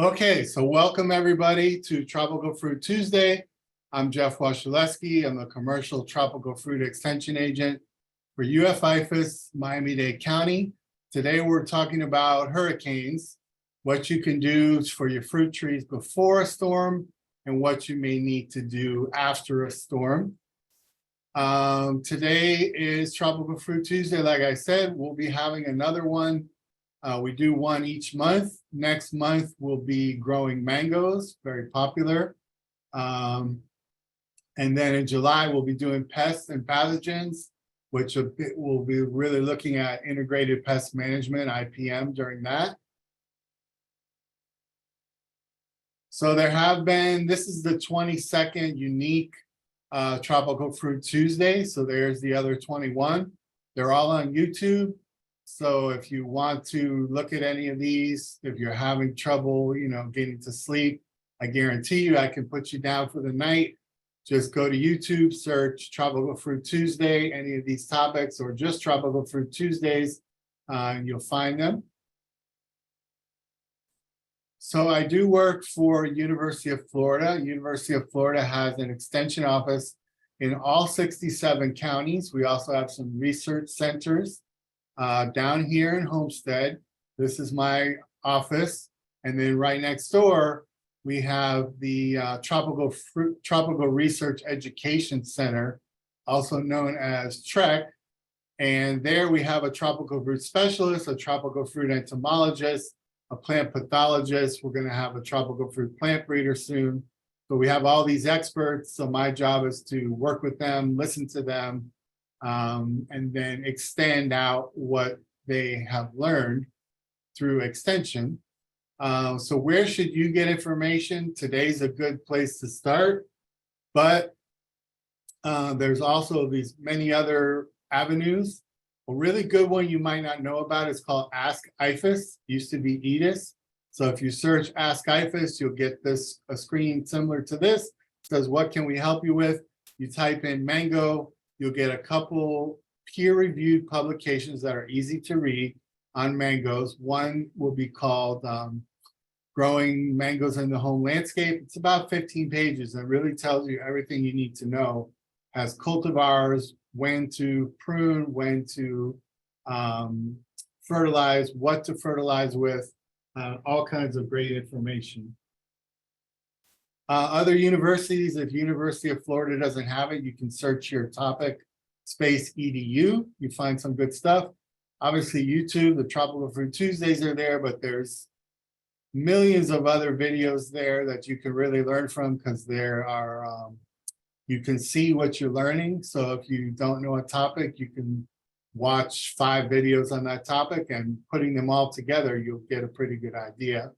Okay, so welcome everybody to Tropical Fruit Tuesday. I'm Jeff Wasielewski. I'm the Commercial Tropical Fruit Extension Agent for IFAS Miami-Dade County. Today we're talking about hurricanes, what you can do for your fruit trees before a storm, and what you may need to do after a storm. Today is Tropical Fruit Tuesday. Like I said, we'll be having another one. We do one each month. Next month we'll be growing mangoes, very popular. And then in July we'll be doing pests and pathogens, which we'll be really looking at integrated pest management, IPM, during that. So there have been, this is the 22nd unique Tropical Fruit Tuesday. So there's the other 21. They're all on YouTube. So if you want to look at any of these, if you're having trouble, getting to sleep, I guarantee you I can put you down for the night. Just go to YouTube, search Tropical Fruit Tuesday, any of these topics, or just Tropical Fruit Tuesdays, and you'll find them. So I do work for University of Florida. University of Florida has an extension office in all 67 counties. We also have some research centers. Down here in Homestead, this is my office, and then right next door we have the Tropical Research Education Center, also known as TREC, and there we have a tropical fruit specialist, a tropical fruit entomologist, a plant pathologist. We're going to have a tropical fruit plant breeder soon. So we have all these experts. So my job is to work with them, listen to them, and then extend out what they have learned through extension. So where should you get information? Today's a good place to start, but there's also these many other avenues. A really good one you might not know about is called Ask IFAS. Used to be EDIS. So if you search Ask IFAS, you'll get a screen similar to this. It says, what can we help you with? You type in mango. You'll get a couple peer-reviewed publications that are easy to read on mangoes. One will be called Growing Mangoes in the Home Landscape. It's about 15 pages and really tells you everything you need to know. Has cultivars, when to prune, when to fertilize, what to fertilize with, all kinds of great information. Other universities, if University of Florida doesn't have it, you can search your topic space edu. You find some good stuff. Obviously, YouTube, the Tropical Fruit Tuesdays are there, but there's millions of other videos there that you can really learn from, because there are, you can see what you're learning. So if you don't know a topic, you can watch 5 videos on that topic, and putting them all together, you'll get a pretty good idea.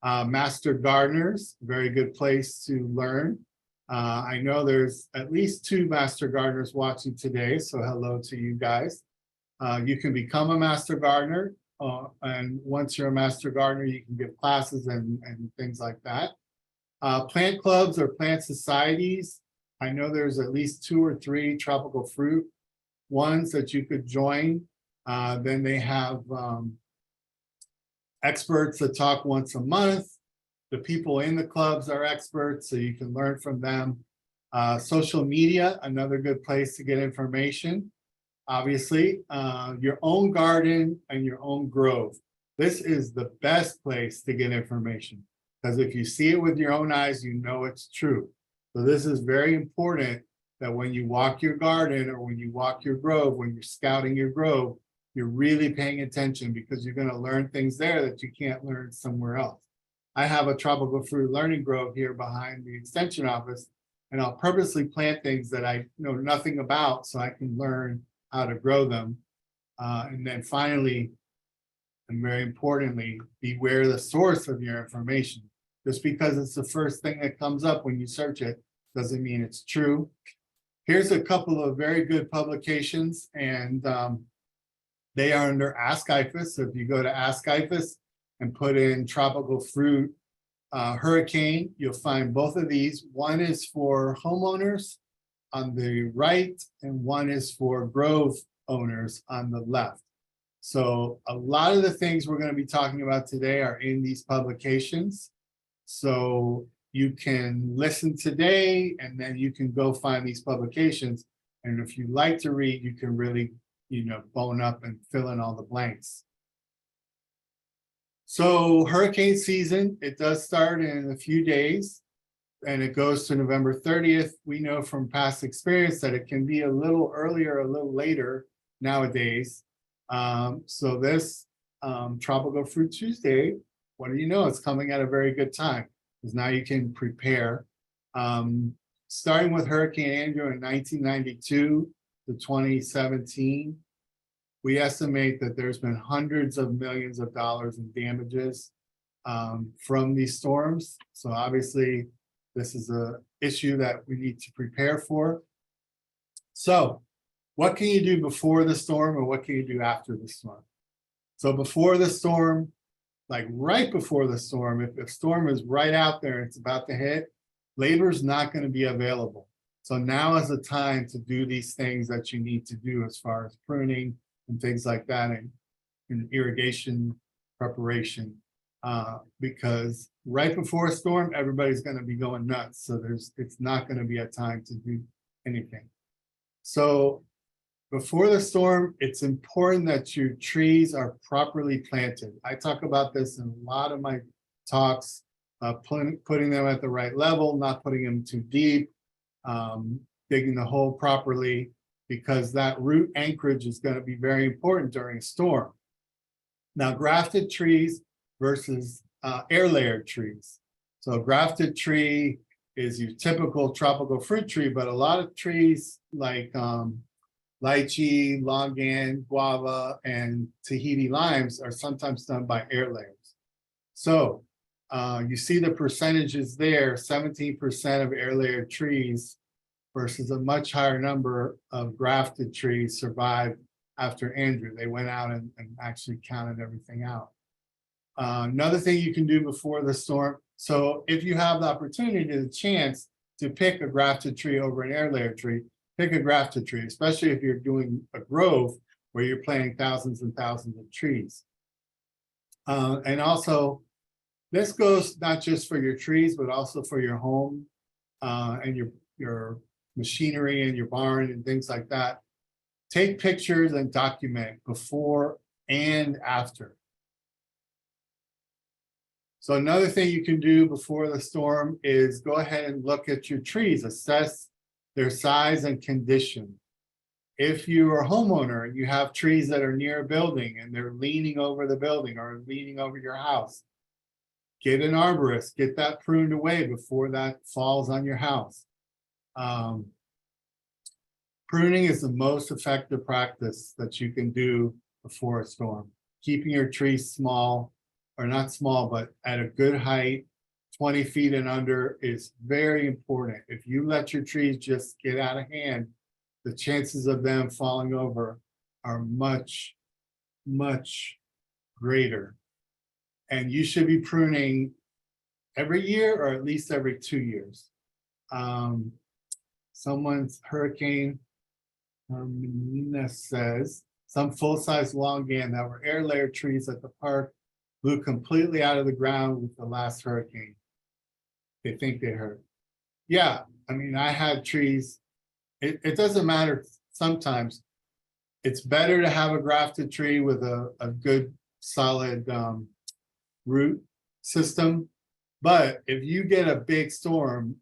Master Gardeners, very good place to learn. I know there's at least 2 Master Gardeners watching today, so hello to you guys. You can become a Master Gardener, and once you're a Master Gardener, you can give classes and things like that. Plant clubs or plant societies. I know there's at least 2 or 3 tropical fruit ones that you could join. Then they have experts that talk once a month. The people in the clubs are experts, so you can learn from them. Social media, another good place to get information. Obviously, your own garden and your own grove. This is the best place to get information, because if you see it with your own eyes, you know it's true. So this is very important, that when you walk your garden or when you walk your grove, when you're scouting your grove, you're really paying attention, because you're going to learn things there that you can't learn somewhere else. I have a tropical fruit learning grove here behind the extension office, and I'll purposely plant things that I know nothing about so I can learn how to grow them. And then finally, and very importantly, beware the source of your information. Just because it's the first thing that comes up when you search it doesn't mean it's true. Here's a couple of very good publications, and they are under Ask IFAS. So if you go to Ask IFAS and put in tropical fruit hurricane, you'll find both of these. One is for homeowners on the right, and one is for grove owners on the left. So a lot of the things we're going to be talking about today are in these publications. So you can listen today and then you can go find these publications. And if you like to read, you can really, bone up and fill in all the blanks. So hurricane season, it does start in a few days and it goes to November 30th. We know from past experience that it can be a little earlier, a little later nowadays. So this Tropical Fruit Tuesday, what do you know? It's coming at a very good time because now you can prepare. Starting with Hurricane Andrew in 1992 to 2017, we estimate that there's been hundreds of millions of dollars in damages from these storms. So obviously, this is an issue that we need to prepare for. So what can you do before the storm and what can you do after the storm? So before the storm, like right before the storm, if the storm is right out there and it's about to hit, labor is not going to be available. So now is the time to do these things that you need to do as far as pruning and things like that, and irrigation preparation, because right before a storm, everybody's going to be going nuts. So it's not going to be a time to do anything. So before the storm, it's important that your trees are properly planted. I talk about this in a lot of my talks, putting them at the right level, not putting them too deep, digging the hole properly, because that root anchorage is going to be very important during a storm. Now, grafted trees versus air layered trees. So a grafted tree is your typical tropical fruit tree, but a lot of trees like lychee, longan, guava, and Tahiti limes are sometimes done by air layers. So you see the percentages there, 17% of air layered trees versus a much higher number of grafted trees survived after Andrew. They went out and actually counted everything out. Another thing you can do before the storm, so if you have the opportunity, the chance to pick a grafted tree over an air layer tree, pick a grafted tree, especially if you're doing a grove where you're planting thousands and thousands of trees. And also, this goes not just for your trees, but also for your home and your machinery and your barn and things like that. Take pictures and document before and after. So another thing you can do before the storm is go ahead and look at your trees, assess their size and condition. If you're a homeowner and you have trees that are near a building and they're leaning over the building or leaning over your house, get an arborist, get that pruned away before that falls on your house. Pruning is the most effective practice that you can do before a storm. Keeping your trees small, or not small, but at a good height, 20 feet and under is very important. If you let your trees just get out of hand, the chances of them falling over are much, much greater. And you should be pruning every year or at least every 2 years. Someone's hurricane Nina says, some full-size longan that were air layer trees at the park blew completely out of the ground with the last hurricane. They think they hurt. Yeah, I mean, I had trees. It doesn't matter sometimes. It's better to have a grafted tree with a good solid root system. But if you get a big storm,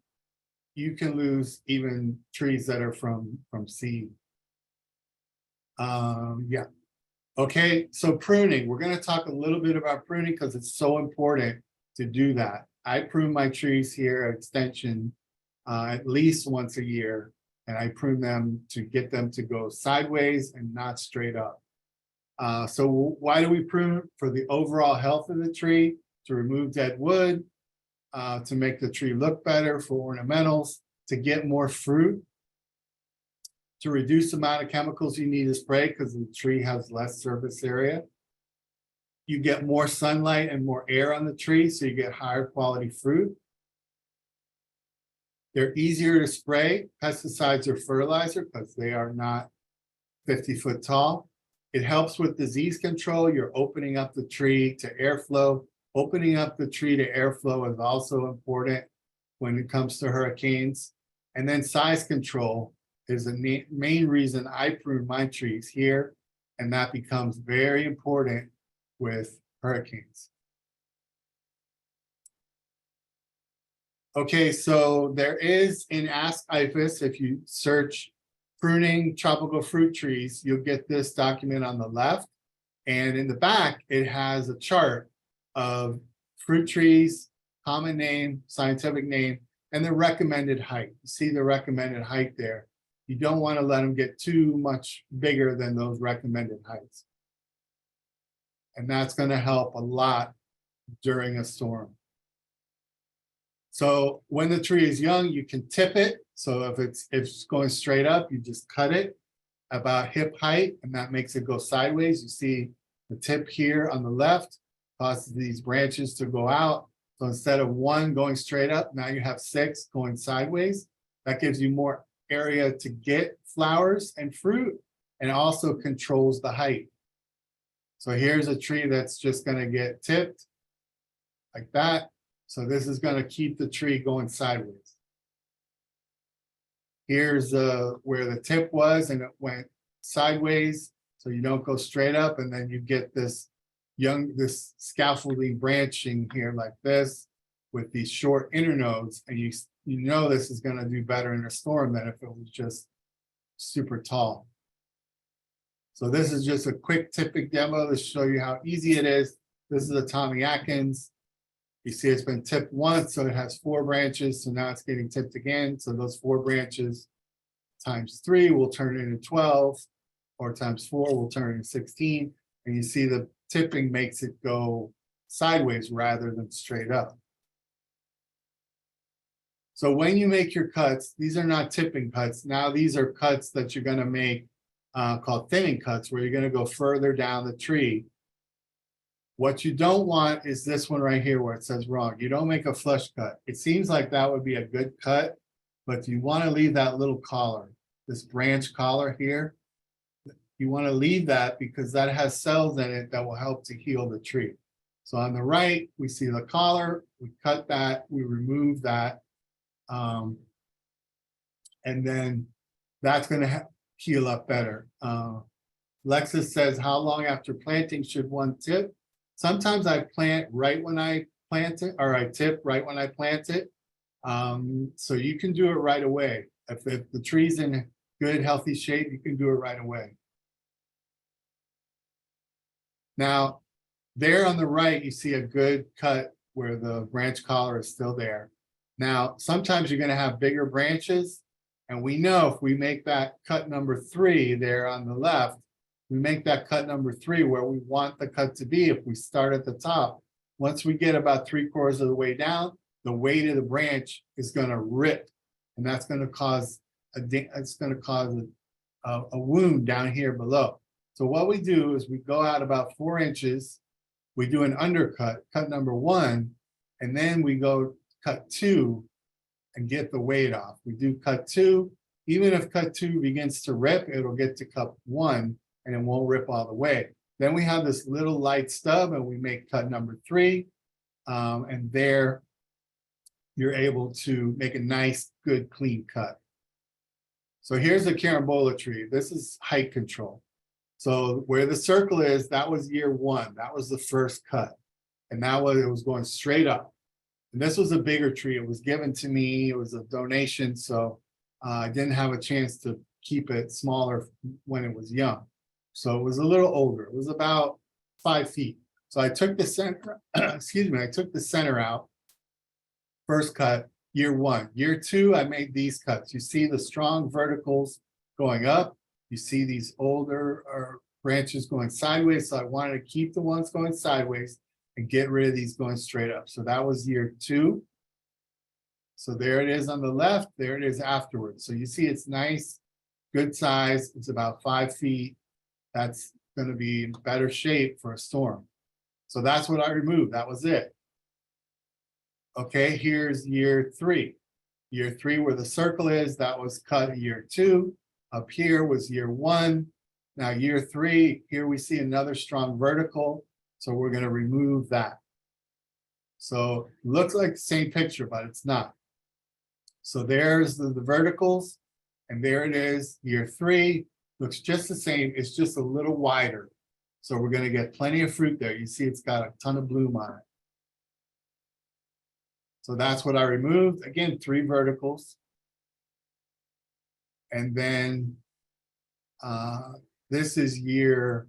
you can lose even trees that are from seed. Yeah. Okay, so pruning. We're going to talk a little bit about pruning because it's so important to do that. I prune my trees here at Extension at least once a year, and I prune them to get them to go sideways and not straight up. So why do we prune? For the overall health of the tree, to remove dead wood, to make the tree look better, for ornamentals, to get more fruit, to reduce the amount of chemicals you need to spray because the tree has less surface area. You get more sunlight and more air on the tree, so you get higher quality fruit. They're easier to spray, pesticides or fertilizer, because they are not 50 foot tall. It helps with disease control. You're opening up the tree to airflow, Opening up the tree to airflow is also important when it comes to hurricanes. And then size control is the main reason I prune my trees here, and that becomes very important with hurricanes. Okay, so there is in Ask IFAS, if you search pruning tropical fruit trees, you'll get this document on the left. And in the back, it has a chart of fruit trees, common name, scientific name, and the recommended height. You see the recommended height there. You don't want to let them get too much bigger than those recommended heights. And that's going to help a lot during a storm. So when the tree is young, you can tip it. So if it's going straight up, you just cut it about hip height, and that makes it go sideways. You see the tip here on the left causes these branches to go out. So instead of one going straight up, now you have 6 going sideways. That gives you more area to get flowers and fruit, and also controls the height. So here's a tree that's just going to get tipped like that. So this is going to keep the tree going sideways. Here's where the tip was, and it went sideways, so you don't go straight up, and then you get this scaffolding branching here like this with these short internodes, and you know this is going to do better in a storm than if it was just super tall. So this is just a quick tipping demo to show you how easy it is. This is a Tommy Atkins. You see it's been tipped once, so it has 4 branches, so now it's getting tipped again. So those 4 branches times 3 will turn into 12, or times 4 will turn into 16. And you see the tipping makes it go sideways rather than straight up. So when you make your cuts, these are not tipping cuts. Now these are cuts that you're going to make called thinning cuts, where you're going to go further down the tree. What you don't want is this one right here where it says wrong. You don't make a flush cut. It seems like that would be a good cut, but you want to leave that little collar, this branch collar here. You want to leave that because that has cells in it that will help to heal the tree. So on the right, we see the collar, we cut that, we remove that. And then that's going to heal up better. Lexus says, how long after planting should one tip? Sometimes I plant right when I plant it, or I tip right when I plant it. So you can do it right away. If the tree's in good, healthy shape, you can do it right away. Now, there on the right, you see a good cut where the branch collar is still there. Now, sometimes you're going to have bigger branches, and we know if we make that cut number 3 there on the left, we make that cut number 3 where we want the cut to be. If we start at the top, once we get about 3/4 of the way down, the weight of the branch is going to rip, and that's going to cause a wound down here below. So what we do is we go out about 4 inches, we do an undercut, cut number 1, and then we go cut 2 and get the weight off. We do cut 2. Even if cut 2 begins to rip, it'll get to cut 1 and it won't rip all the way. Then we have this little light stub and we make cut number 3. And there you're able to make a nice, good, clean cut. So here's a carambola tree. This is height control. So where the circle is, that was year 1. That was the first cut. And that was, it was going straight up. And this was a bigger tree. It was given to me. It was a donation. So I didn't have a chance to keep it smaller when it was young. So it was a little older. It was about 5 feet. So I took the center, excuse me, I took the center out. First cut, year 1. Year 2, I made these cuts. You see the strong verticals going up. You see these older branches going sideways. So I wanted to keep the ones going sideways and get rid of these going straight up. So that was year 2. So there it is on the left. There it is afterwards. So you see it's nice, good size. It's about 5 feet. That's going to be in better shape for a storm. So that's what I removed. That was it. Okay, here's year 3. Year 3 where the circle is, that was cut year 2. Up here was year 1. Now year 3, here we see another strong vertical. So we're going to remove that. So looks like the same picture, but it's not. So there's the verticals, and there it is, year 3, looks just the same, it's just a little wider. So we're gonna get plenty of fruit there. You see it's got a ton of bloom on it. So that's what I removed. Again, 3 verticals. And then this is year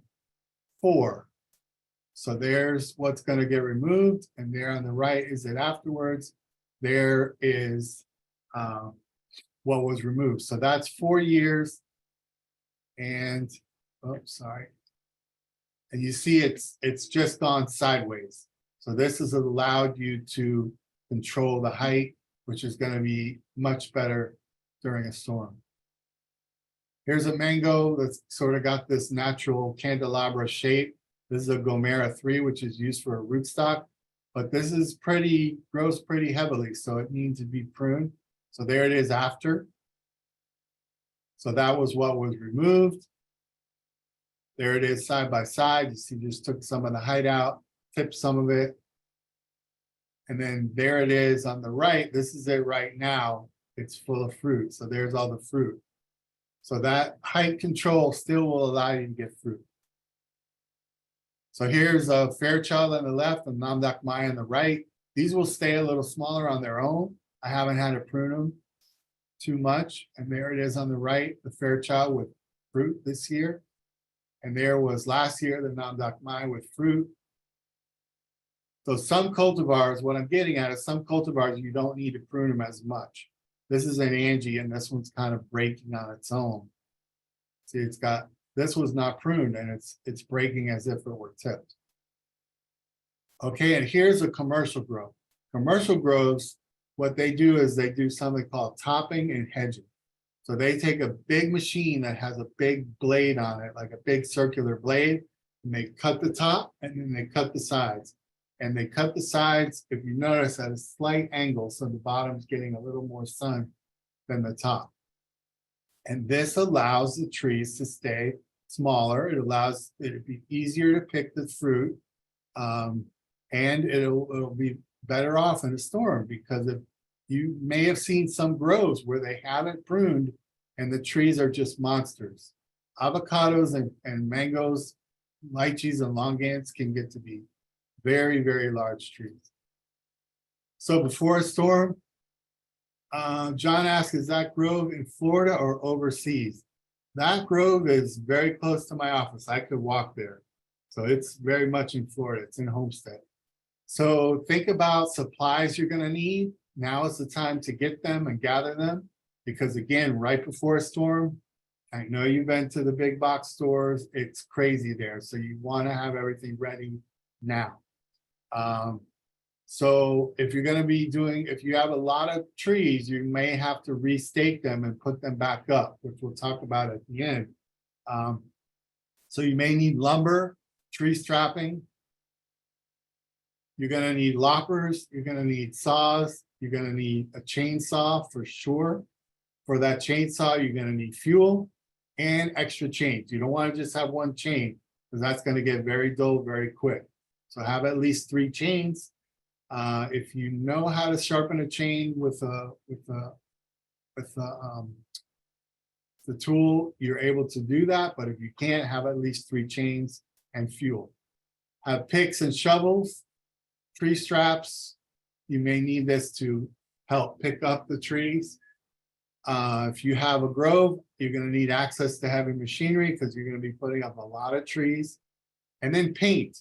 4. So there's what's going to get removed, and there on the right is it afterwards. There is what was removed. So that's 4 years. And oh, sorry. And you see it's just gone sideways. So this has allowed you to control the height, which is going to be much better during a storm. Here's a mango that's sort of got this natural candelabra shape. This is a Gomera 3, which is used for a rootstock, but this is grows pretty heavily, so it needs to be pruned. So there it is after. So that was what was removed. There it is side by side. You see, just took some of the height out, tipped some of it. And then there it is on the right. This is it right now. It's full of fruit. So there's all the fruit. So that height control still will allow you to get fruit. So here's a Fairchild on the left and Namdak Mai on the right. These will stay a little smaller on their own. I haven't had to prune them too much. And there it is on the right, the Fairchild with fruit this year. And there was last year, the Namdak Mai with fruit. So some cultivars, what I'm getting at is some cultivars, you don't need to prune them as much. This is an Angie, and this one's kind of breaking on its own. See, it's got, this was not pruned, and it's breaking as if it were tipped. Okay, and here's a commercial grow. Commercial grows, what they do is they do something called topping and hedging. So they take a big machine that has a big blade on it, like a big circular blade, and they cut the top, and then they cut the sides. And they cut the sides, if you notice, at a slight angle, so the bottom's getting a little more sun than the top. And this allows the trees to stay smaller. It allows it to be easier to pick the fruit, and it'll be better off in a storm, because if you may have seen some groves where they haven't pruned and the trees are just monsters. Avocados and mangoes, lychees and longans can get to be very, very large trees. So before a storm, John asked, is that grove in Florida or overseas? That grove is very close to my office. I could walk there. So it's very much in Florida. It's in Homestead. So think about supplies you're going to need. Now is the time to get them and gather them, because again, right before a storm, I know you've been to the big box stores. It's crazy there. So you want to have everything ready now. So if you're going to be doing, if you have a lot of trees, you may have to restake them and put them back up, which we'll talk about at the end. So you may need lumber, tree strapping. You're going to need loppers. You're going to need saws. You're going to need a chainsaw for sure. For that chainsaw, you're going to need fuel and extra chains. You don't want to just have one chain, because that's going to get very dull very quick. So have at least 3 chains. If you know how to sharpen a chain with the tool, you're able to do that. But if you can't, have at least 3 chains and fuel. Have picks and shovels, tree straps. You may need this to help pick up the trees. If you have a grove, you're going to need access to heavy machinery, because you're going to be putting up a lot of trees. And then paint.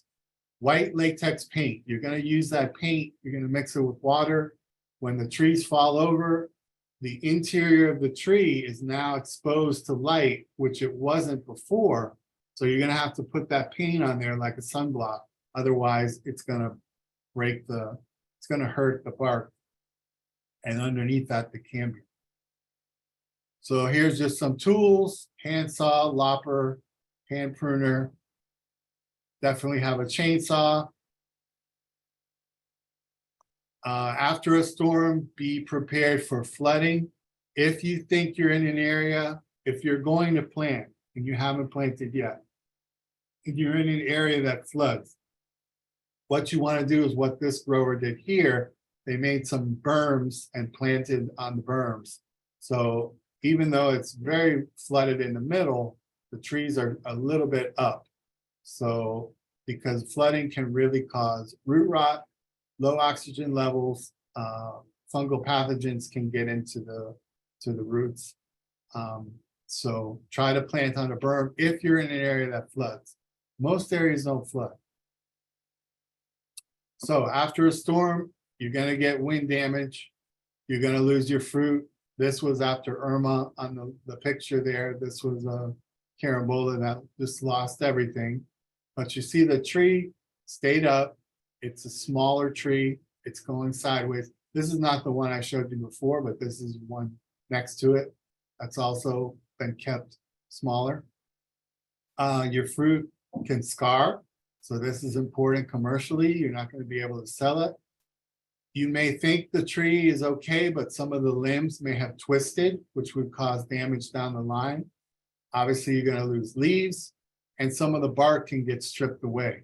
White latex paint. You're going to use that paint. You're going to mix it with water. When the trees fall over, the interior of the tree is now exposed to light, which it wasn't before. So you're going to have to put that paint on there like a sunblock. Otherwise, it's going to break it's going to hurt the bark. And underneath that, the cambium. So here's just some tools: handsaw, lopper, hand pruner. Definitely have a chainsaw. After a storm, be prepared for flooding. If you think you're in an area, if you're going to plant and you haven't planted yet, and you're in an area that floods, what you want to do is what this grower did here. They made some berms and planted on the berms. So even though it's very flooded in the middle, the trees are a little bit up. So because flooding can really cause root rot, low oxygen levels, fungal pathogens can get into the roots. So try to plant on a berm if you're in an area that floods. Most areas don't flood. So after a storm, you're going to get wind damage. You're going to lose your fruit. This was after Irma on the picture there. This was a carambola that just lost everything. But you see the tree stayed up. It's a smaller tree. It's going sideways. This is not the one I showed you before, but this is one next to it that's also been kept smaller. Your fruit can scar. So this is important commercially. You're not going to be able to sell it. You may think the tree is okay, but some of the limbs may have twisted, which would cause damage down the line. Obviously, you're going to lose leaves, and some of the bark can get stripped away.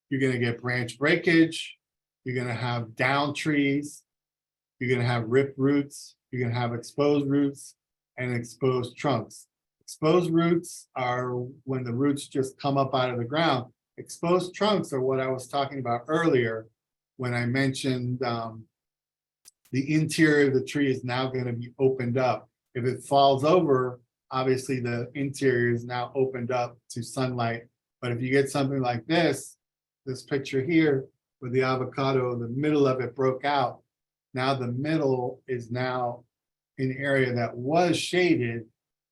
You're going to get branch breakage. You're going to have down trees. You're going to have ripped roots. You're going to have exposed roots and exposed trunks. Exposed roots are when the roots just come up out of the ground. Exposed trunks are what I was talking about earlier when I mentioned the interior of the tree is now going to be opened up. If it falls over, obviously the interior is now opened up to sunlight. But if you get something like this picture here with the avocado, the middle of it broke out. Now the middle is now an area that was shaded,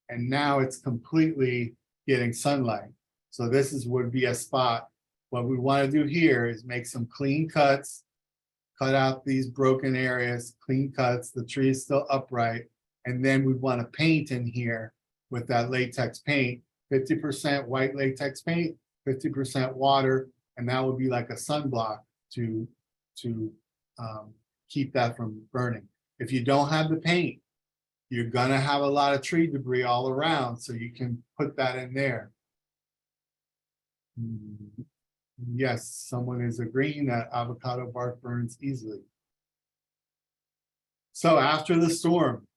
and now it's completely getting sunlight. So this would be a spot. What we want to do here is make some clean cuts, cut out these broken areas, clean cuts, the tree is still upright, and then we want to paint in here with that latex paint, 50% white latex paint, 50% water, and that would be like a sunblock to keep that from burning. If you don't have the paint, you're gonna have a lot of tree debris all around, so you can put that in there. Yes, someone is agreeing that avocado bark burns easily. So after the storm,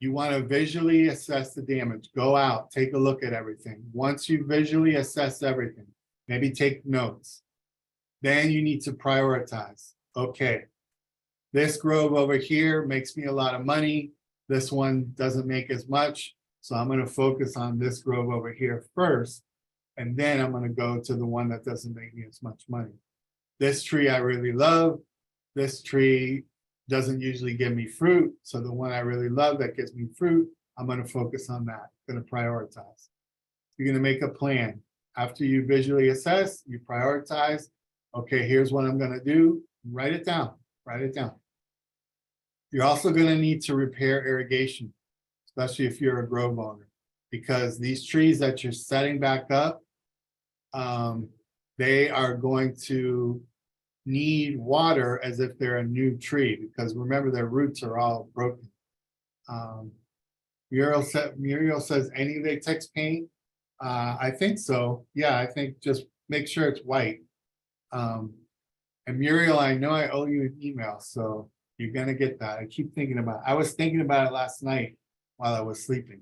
you want to visually assess the damage. Go out, take a look at everything. Once you visually assess everything, maybe take notes. Then you need to prioritize. Okay, this grove over here makes me a lot of money. This one doesn't make as much. So I'm going to focus on this grove over here first. And then I'm going to go to the one that doesn't make me as much money. This tree I really love. This tree doesn't usually give me fruit. So the one I really love that gives me fruit, I'm going to focus on that. I'm going to prioritize. You're going to make a plan. After you visually assess, you prioritize. Okay, here's what I'm going to do. Write it down. Write it down. You're also going to need to repair irrigation, especially if you're a grove owner, because these trees that you're setting back up, they are going to need water as if they're a new tree, because remember their roots are all broken. Muriel says any latex paint. I think so. Yeah, I think just make sure it's white. And Muriel, I know I owe you an email, so you're gonna get that. I keep thinking about it. I was thinking about it last night while I was sleeping.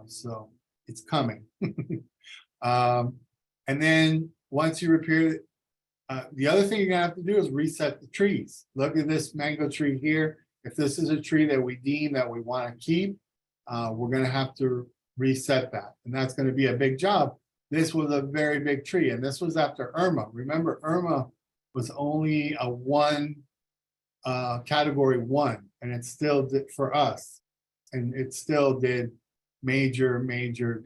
So it's coming. And then once you repair it, the other thing you're gonna have to do is reset the trees. Look at this mango tree here. If this is a tree that we deem that we want to keep, we're gonna have to reset that. And that's gonna be a big job. This was a very big tree, and this was after Irma. Remember, Irma was only a category 1, and it still did for us, and it still did major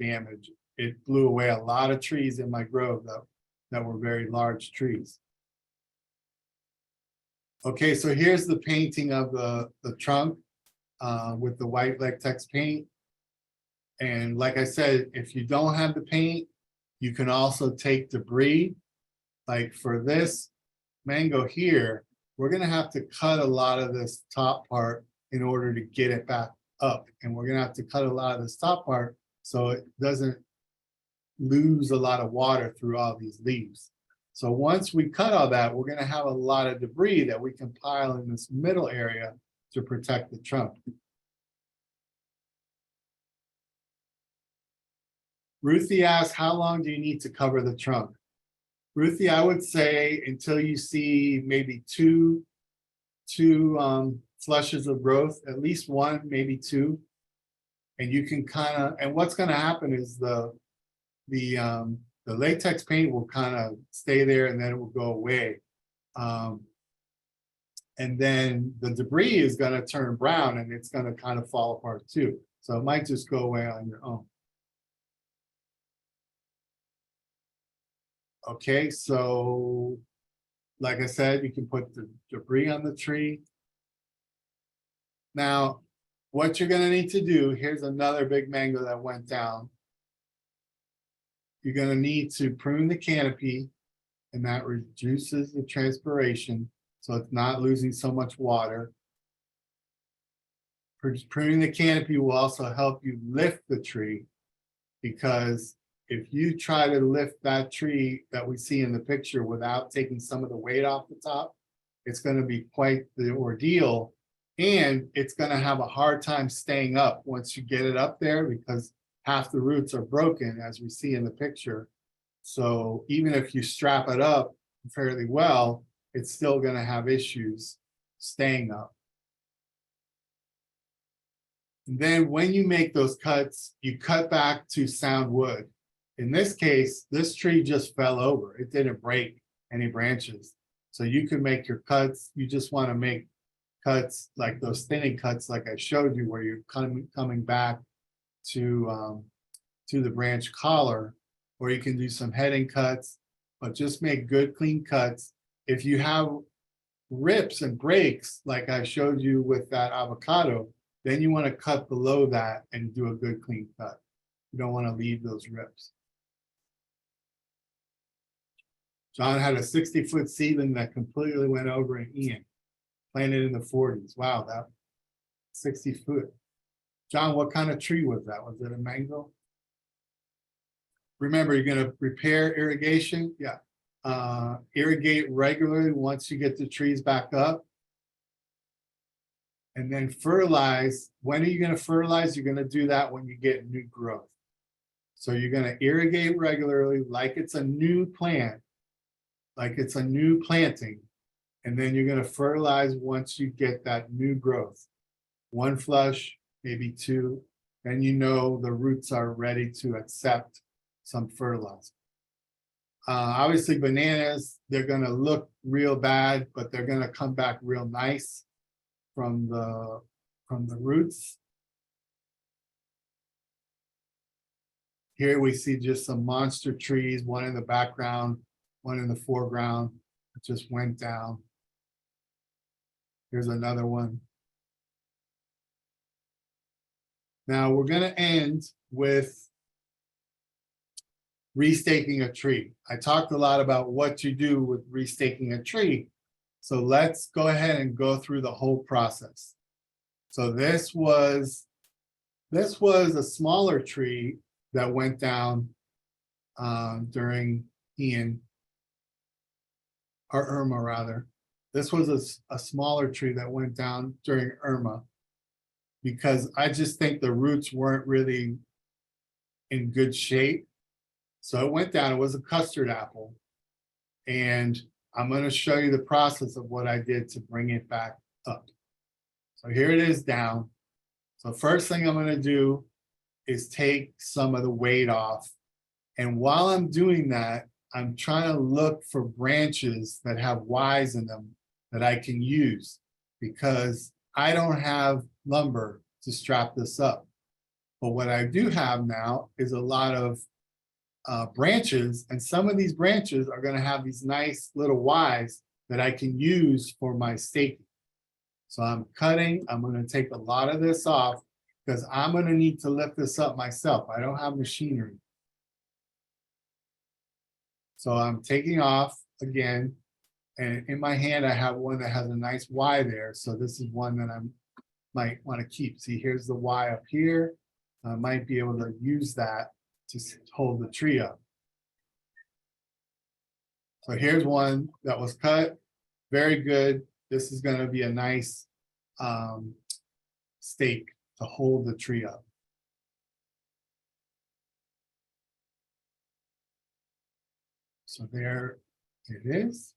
damage. It blew away a lot of trees in my grove that were very large trees. Okay, so here's the painting of the trunk with the white latex paint. And like I said, if you don't have the paint, you can also take debris. Like for this mango here, we're gonna have to cut a lot of this top part in order to get it back up. And we're gonna have to cut a lot of this top part so it doesn't lose a lot of water through all these leaves. So once we cut all that, we're gonna have a lot of debris that we can pile in this middle area to protect the trunk. Ruthie asks, how long do you need to cover the trunk? Ruthie, I would say until you see maybe two flushes of growth, at least one, maybe two. And you can kind of, and what's going to happen is the latex paint will kind of stay there and then it will go away. And then the debris is going to turn brown and it's going to kind of fall apart too. So it might just go away on your own. Okay, so like I said, you can put the debris on the tree. Now, what you're gonna need to do, here's another big mango that went down. You're gonna need to prune the canopy, and that reduces the transpiration, so it's not losing so much water. Pruning the canopy will also help you lift the tree, because if you try to lift that tree that we see in the picture without taking some of the weight off the top, it's going to be quite the ordeal, and it's going to have a hard time staying up once you get it up there, because half the roots are broken, as we see in the picture. So even if you strap it up fairly well, it's still going to have issues staying up. And then when you make those cuts, you cut back to sound wood. In this case, this tree just fell over. It didn't break any branches. So you can make your cuts. You just want to make cuts like those thinning cuts like I showed you, where you're coming back to the branch collar, or you can do some heading cuts, but just make good clean cuts. If you have rips and breaks like I showed you with that avocado, then you want to cut below that and do a good clean cut. You don't want to leave those rips. John had a 60-foot seedling that completely went over in Ian, planted in the 40s. Wow, that 60 foot. John, what kind of tree was that? Was it a mango? Remember, you're going to repair irrigation. Yeah. Irrigate regularly once you get the trees back up. And then fertilize. When are you going to fertilize? You're going to do that when you get new growth. So you're going to irrigate regularly like it's a new plant, like it's a new planting. And then you're going to fertilize once you get that new growth. One flush, maybe two. Then you know the roots are ready to accept some fertilizer. Obviously, bananas, they're going to look real bad, but they're going to come back real nice from the roots. Here we see just some monster trees, one in the background, one in the foreground. It just went down. Here's another one. Now we're going to end with restaking a tree. I talked a lot about what you do with restaking a tree. So let's go ahead and go through the whole process. So this was a smaller tree that went down during Ian, or Irma rather. This was a smaller tree that went down during Irma, because I just think the roots weren't really in good shape. So it went down. It was a custard apple. And I'm going to show you the process of what I did to bring it back up. So here it is down. So first thing I'm going to do is take some of the weight off. And while I'm doing that, I'm trying to look for branches that have Ys in them that I can use, because I don't have lumber to strap this up. But what I do have now is a lot of branches, and some of these branches are going to have these nice little Ys that I can use for my staking. So I'm cutting. I'm going to take a lot of this off, because I'm going to need to lift this up myself. I don't have machinery. So I'm taking off again, and in my hand I have one that has a nice Y there. So this is one that I might want to keep. See, here's the Y up here. I might be able to use that hold the tree up. So here's one that was cut, very good. This is going to be a nice stake to hold the tree up. So there it is.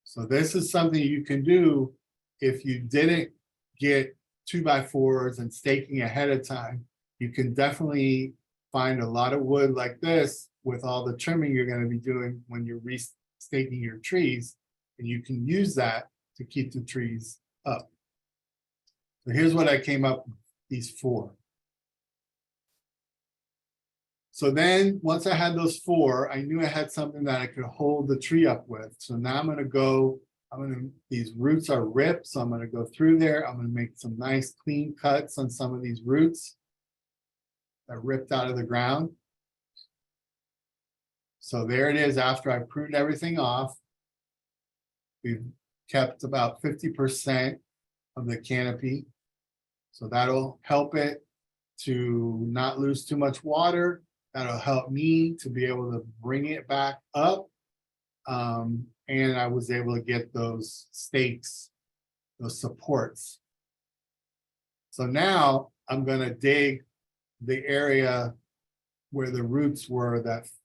So this is something you can do if you didn't get 2x4s and staking ahead of time. You can definitely find a lot of wood like this with all the trimming you're going to be doing when you're restaking your trees, and you can use that to keep the trees up. So here's what I came up with, these 4. So then once I had those 4, I knew I had something that I could hold the tree up with. So now I'm going to go, these roots are ripped, so I'm going to go through there. I'm going to make some nice clean cuts on some of these roots that ripped out of the ground. So there it is after I pruned everything off. We've kept about 50% of the canopy. So that'll help it to not lose too much water. That'll help me to be able to bring it back up. And I was able to get those stakes, those supports. So now I'm going to dig the area where the roots were,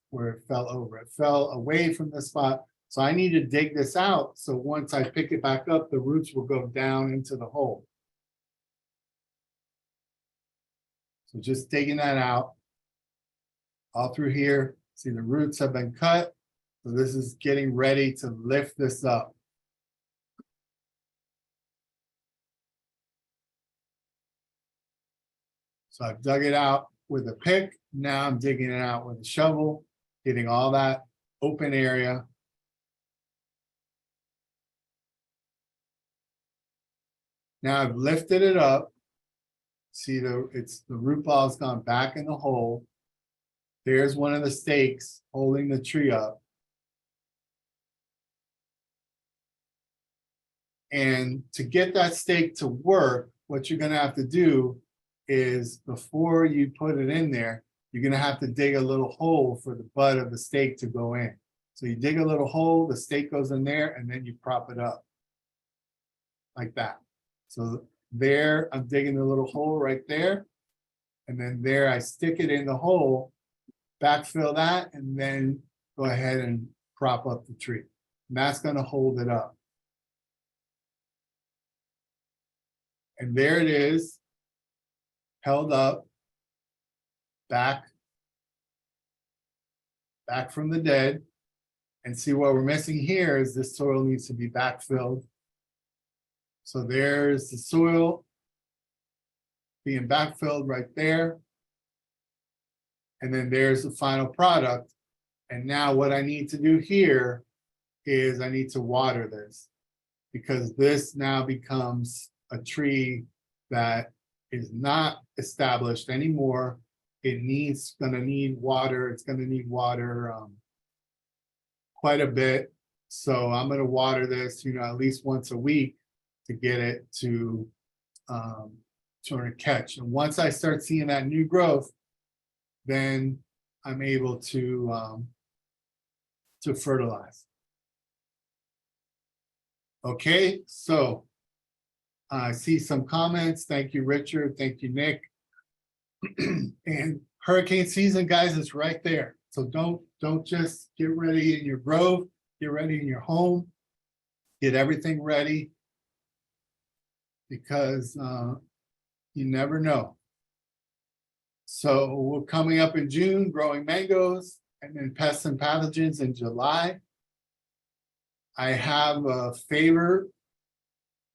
where it fell over. It fell away from the spot. So I need to dig this out. So once I pick it back up, the roots will go down into the hole. So just digging that out. All through here, see the roots have been cut. So this is getting ready to lift this up. So I've dug it out with a pick. Now I'm digging it out with a shovel, getting all that open area. Now I've lifted it up. See the root ball's gone back in the hole. There's one of the stakes holding the tree up. And to get that stake to work, what you're going to have to do is before you put it in there, you're going to have to dig a little hole for the butt of the stake to go in. So you dig a little hole, the stake goes in there, and then you prop it up like that. So there, I'm digging a little hole right there. And then there, I stick it in the hole, backfill that, and then go ahead and prop up the tree. And that's going to hold it up. And there it is, held up, back from the dead. And see what we're missing here is this soil needs to be backfilled. So there's the soil being backfilled right there. And then there's the final product. And now what I need to do here is I need to water this, because this now becomes a tree that is not established anymore. It's going to need water. It's going to need water quite a bit. So I'm going to water this, at least once a week to get it to catch. And once I start seeing that new growth, then I'm able to fertilize. Okay, so I see some comments. Thank you, Richard. Thank you, Nick. And hurricane season, guys, is right there. So don't just get ready in your grove, get ready in your home, get everything ready, because you never know. So we're coming up in June, growing mangoes, and then pests and pathogens in July. I have a favor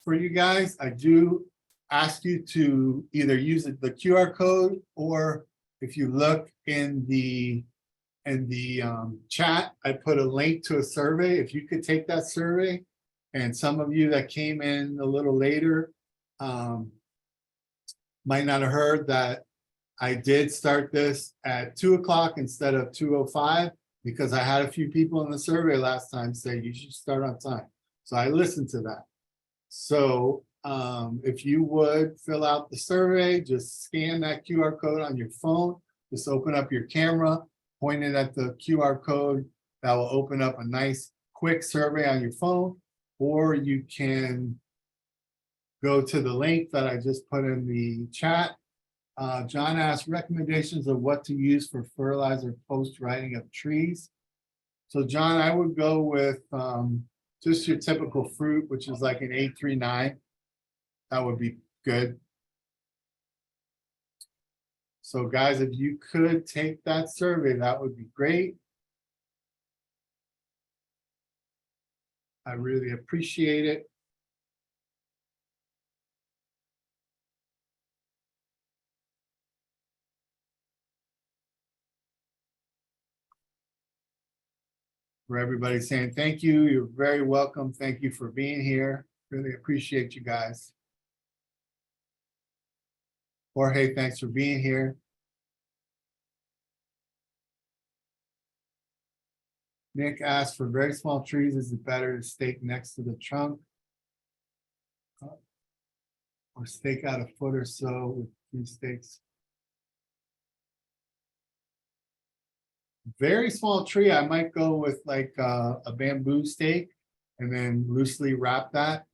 for you guys. I do ask you to either use the QR code, or if you look in the chat, I put a link to a survey. If you could take that survey, and some of you that came in a little later might not have heard that I did start this at 2 o'clock instead of 2:05, because I had a few people in the survey last time say you should start on time. So I listened to that. So If you would fill out the survey, just scan that QR code on your phone. Just open up your camera, point it at the QR code. That will open up a nice quick survey on your phone, or you can go to the link that I just put in the chat. John asked recommendations of what to use for fertilizer post writing of trees. So John, I would go with just your typical fruit, which is like an 839. That would be good. So guys, if you could take that survey, that would be great. I really appreciate it. For everybody saying thank you. You're very welcome. Thank you for being here. Really appreciate you guys. Jorge, thanks for being here. Nick asked, for very small trees, is it better to stake next to the trunk? Or stake out a foot or so with 3 stakes? Very small tree, I might go with like a bamboo stake and then loosely wrap that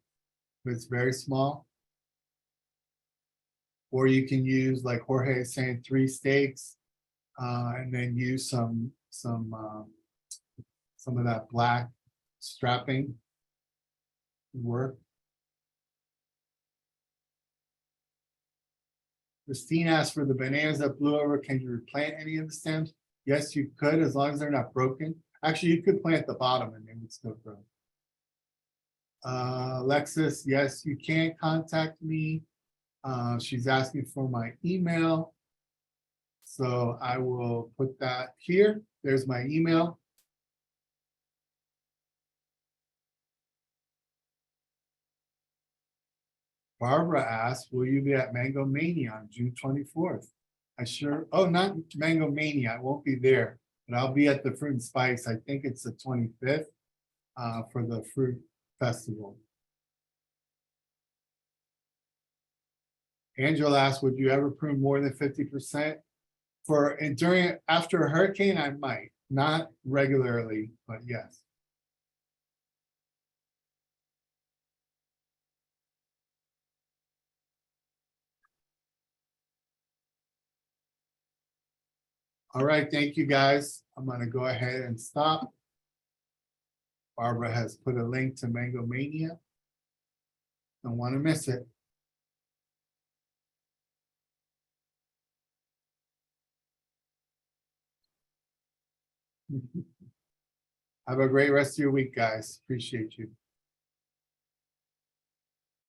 if it's very small. Or you can use, like Jorge is saying, 3 stakes and then use some of that black strapping work. Christine asked, for the bananas that blew over, can you replant any of the stems? Yes, you could, as long as they're not broken. Actually, you could plant the bottom and they would still grow. Alexis, yes, you can contact me. She's asking for my email. So I will put that here. There's my email. Barbara asked, will you be at Mango Mania on June 24th? I sure, oh, not Mango Mania, I won't be there, but I'll be at the Fruit and Spice. I think it's the 25th for the Fruit Festival. Angela asked, would you ever prune more than 50%? After a hurricane, I might, not regularly, but yes. All right, thank you guys. I'm gonna go ahead and stop. Barbara has put a link to Mango Mania. Don't want to miss it. Have a great rest of your week, guys. Appreciate you.